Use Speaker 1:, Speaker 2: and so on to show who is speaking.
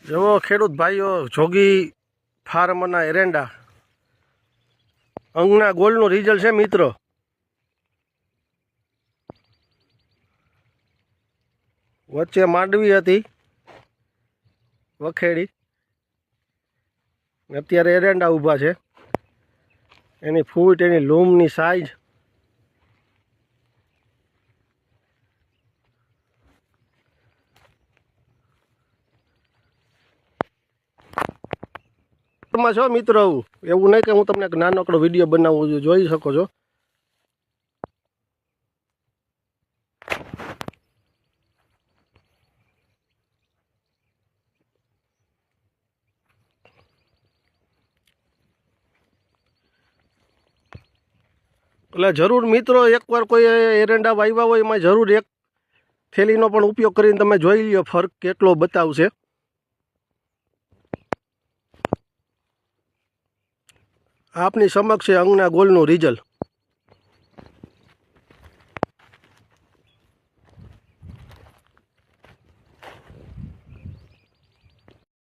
Speaker 1: જો ખેડૂત ભાઈઓ જોગી ફાર્મના એરંડા અંગના ગોળનું રિઝલ્ટ છે મિત્રો. વચ્ચે માંડવી હતી વખેડી, અત્યારે એરંડા ઊભા છે. એની ફૂટ, એની લૂમની સાઈઝ માં છો મિત્રો. એવું નહીં કે હું તમને એક નાનકડો વિડીયો બનાવું છું, જોઈ શકો છો. એટલે જરૂર મિત્રો એકવાર કોઈ એરંડા વાવ્યા હોય એમાં જરૂર એક થેલીનો પણ ઉપયોગ કરીને તમે જોઈ લ્યો, ફરક કેટલો બતાવશે. આપની સમક્ષ છે અંગના ગોળનું રિઝલ્ટ.